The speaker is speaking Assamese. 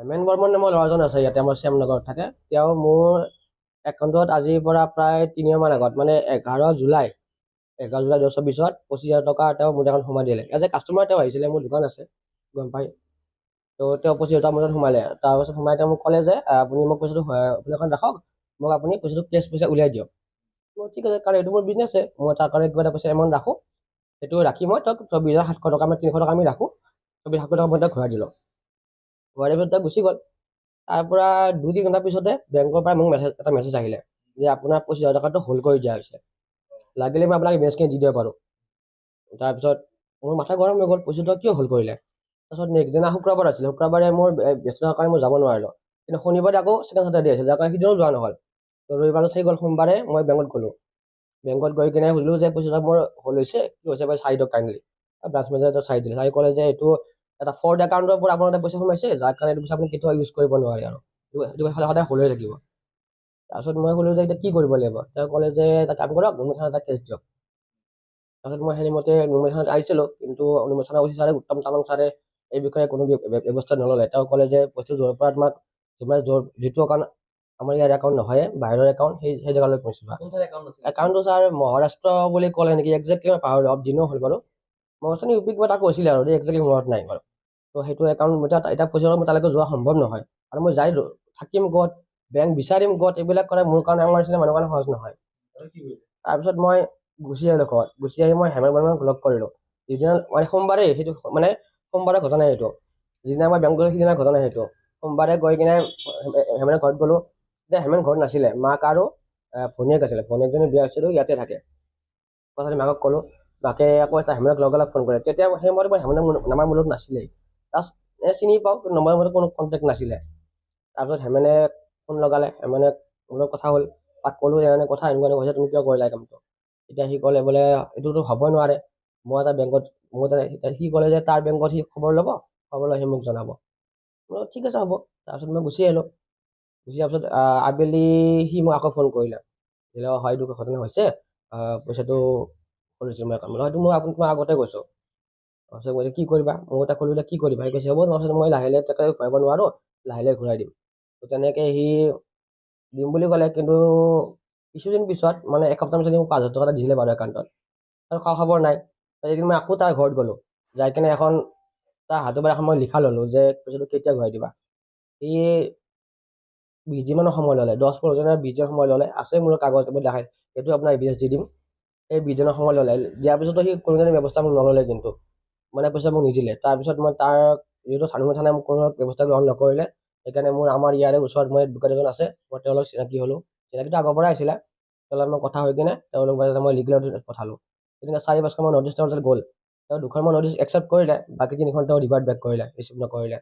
হেমেন বৰ্মন নামৰ ল'ৰাজন আছে ইয়াতে আমাৰ শ্যামনগৰত থাকে। তেওঁ মোৰ একাউণ্টত আজিৰ পৰা প্ৰায় 3 মাহ আগত মানে 11 জুলাই 2024 25,000 টকা তেওঁ মোৰ একাউণ্ট সোমাই দিলে। এজ এ কাষ্টমাৰ তেওঁ আহিছিলে, মোৰ দোকান আছে গম পাই। তো তেওঁ 25,000 টকা মোৰ তাত সোমালে। তাৰপাছত সোমাই তেওঁ মোক ক'লে যে আপুনি মোক পইচাটো আপুনি এখন ৰাখক, মোক আপুনি পইচাটো কেছ পইচা উলিয়াই দিয়ক। মই ঠিক আছে, কাৰণ এইটো মোৰ বিজনেছে, মই তাৰ কাৰণে কিবা এটা পইচা এমাউণ্ট ৰাখোঁ, সেইটো ৰাখি মই তেওঁক 24,700 টকা আমি 300 টকা আমি ৰাখোঁ, 24,700 টকা মই তেওঁক ঘূৰাই দিলোঁ। ঘূৰাই দিয়াৰ পিছত তেওঁ গুচি গ'ল। তাৰ পৰা 2-3 ঘণ্টাৰ পিছতে বেংকৰ পৰা মোক এটা মেছেজ আহিলে যে আপোনাৰ 25,000 টকাটো হোল্ড কৰি দিয়া হৈছে, লাগিলে মই আপোনাক ইনভেষ্টখিনি দি দিব পাৰোঁ। তাৰপিছত মোৰ মাথা গৰম হৈ গ'ল, 25,000 টকা কিয় হোল্ড কৰিলে। তাৰপিছত নেক্সট দিনা শুক্ৰবাৰ আছিলে, শুক্ৰবাৰে মোৰ ব্যস্ততাৰ কাৰণে মই যাব নোৱাৰিলোঁ, কিন্তু শনিবাৰে আকৌ ছেকেণ্ড ছেটাৰডে আছিল, যাৰ কাৰণে সিদিনাও যোৱা নহ'ল। তো ৰবিবাৰটো থাকি গ'ল। সোমবাৰে মই বেংকত গ'লোঁ, বেংকত গৈ কিনে সুধিলোঁ যে 25,000 টকা মোৰ হোল্ড হৈছে, কি হৈছে বাৰু চাই দিয়ক কাইণ্ডলি। ব্ৰাঞ্চ মেনেজাৰটো চাই দিলে, চাই ক'লে যে এইটো এটা ফৰ্ড একাউণ্টৰ পৰা আপোনাৰ পইচা সোমাইছে, যাৰ কাৰণে এইটো পইচা আপুনি কেতিয়াও ইউজ কৰিব নোৱাৰে আৰু এইটো সদায় হোল্ড হৈ থাকিব। তাৰপিছত মই ক'লোঁ যে এতিয়া কি কৰিব লাগিব। তেওঁ ক'লে যে এটা কাম কৰক, নুমলী থানাত এটা কেছ দিয়ক। তাৰপিছত মই সেইমতে নুমলী থানাত আহিছিলোঁ, কিন্তু নুমলী থানা অফিচাৰে উত্তম তামাং ছাৰে এই বিষয়ে কোনো ব্যৱস্থা নল'লে। তেওঁ ক'লে যে বস্তু য'ৰ পৰা তোমাক যিটো একাউণ্ট আমাৰ ইয়াৰ একাউণ্ট নহয়, বাহিৰৰ একাউণ্ট, সেই জেগালৈ পঠিওৱা। একাউণ্টটো ছাৰ মহাৰাষ্ট্ৰ বুলি ক'লে নেকি, একজেক্টলি মই পাহৰিলোঁ, অলপ দিনো হ'ল বাৰু। মই কৈছোঁ ইউ পি কিবা এটা কৈছিলে আৰু একজেক্টলি মনত নাই বাৰু। তো সেইটো একাউণ্ট এতিয়া পইচা মোৰ তালৈকে যোৱা সম্ভৱ নহয়, আৰু মই যাই থাকিম ক'ত, বেংক বিচাৰিম ক'ত, এইবিলাক কৰা মোৰ কাৰণে, আমাৰ নিচিনা মানুহৰ কাৰণে সহজ নহয়। তাৰপিছত মই গুচি আহিলোঁ ঘৰত। গুচি আহি মই হেমেন বৰ্মনক লগ কৰিলোঁ। যিদিনা মানে সোমবাৰে, সেইটো মানে সোমবাৰে ঘটনা সেইটো, যিদিনা মই বেংক গ'লোঁ সিদিনা ঘটনা সেইটো। সোমবাৰে গৈ কিনে হেমেনৰ ঘৰত গ'লোঁ, তেতিয়া হেমেন ঘৰত নাছিলে, মাক আৰু ভনীয়েক আছিলে, ভনীয়েকজনী বিয়া হৈছিলোঁ, ইয়াতে থাকে। কথাটো মাকক ক'লোঁ, মাকে আকৌ এটা হেমেনক লগালগ ফোন কৰে। তেতিয়া সেই সময়ত মই হেমেনৰ নাম্বাৰ মোৰ লগত নাছিলেই, জাষ্ট চিনি পাওঁ, কিন্তু নম্বৰ মতে কোনো কণ্টেক্ট নাছিলে। তাৰপিছত হেমেনে ফোন লগালে, হেমেনে মোৰ লগত কথা হ'ল, তাক ক'লোঁ এনে কথা, এনেকুৱা হৈছে, তুমি কিয় কৰিলা এই কামটো। এতিয়া সি ক'লে বোলে এইটোতো হ'বই নোৱাৰে, মই এটা বেংকত সি ক'লে যে তাৰ বেংকত সি খবৰ ল'ব, খবৰ লৈ সি মোক জনাব। ঠিক আছে হ'ব। তাৰপিছত মই গুচি আহিলোঁ। গুচি অহাৰ পিছত আবেলি সি মোক আকৌ ফোন কৰিলে, হয় এইটো ঘটনা হৈছে, পইচাটো কৰিছোঁ মই একাউণ্ট, হয়তো মই তোমাক আগতে কৈছোঁ। তাৰপিছত মই কি কৰিবা, মই তাক ক'লোঁ কি কৰিবা, সি কৈছে হ'ব, তাৰপিছত মই লাহে লাহে তাকে ঘূৰাব নোৱাৰোঁ, লাহে লাহে ঘূৰাই দিম। তো তেনেকৈ সি দিম বুলি ক'লে, কিন্তু কিছুদিন পিছত মানে এসপ্তাহ পিছত মোক 5,000 টকা এটা দিছিলে বাৰু একাউণ্টত, আৰু খা খবৰ নাই। এদিন মই আকৌ তাৰ ঘৰত গ'লোঁ, যাই কিনে এখন তাৰ হাতৰ পৰা এখন মই লিখা ল'লোঁ যে পইচাটো কেতিয়া ঘূৰাই দিবা। সি 20 দিনমানৰ সময় ল'লে, 10-15 দিনৰ 20 দিন সময় ল'লে, আছে মোৰ কাগজ দেখাই, সেইটো আপোনাৰ এভিডেঞ্চ দি দিম। সেই 20 দিনৰ সময় ল'লে, দিয়াৰ পিছতো সি কোনো ব্যৱস্থা মোক নল'লে, কিন্তু মানে পইচা মোক নিদিলে। তাৰপিছত মই তাৰ যিহেতু নুমলী থানাই মোক কোনো ব্যৱস্থা গ্ৰহণ নকৰিলে, সেইকাৰণে আমাৰ ইয়াৰে ওচৰত মই দোকান এজন আছে, মই তেওঁৰ লগত চিনাকি হ'লোঁ, চিনাকিটো আগৰ পৰাই আছিলে। তেওঁৰ লগত মই কথা হৈ কিনে তেওঁলোক মই লিগেল পঠালোঁ। তেনেকৈ 4-5খন নটিচ তেওঁৰ তাত গ'ল, তেওঁ 2খন নটিচ একচেপ্ট কৰিলে, বাকী 3খন তেওঁ ৰিভাৰ্ট বেক কৰিলে, ৰিচিভ নকৰিলে।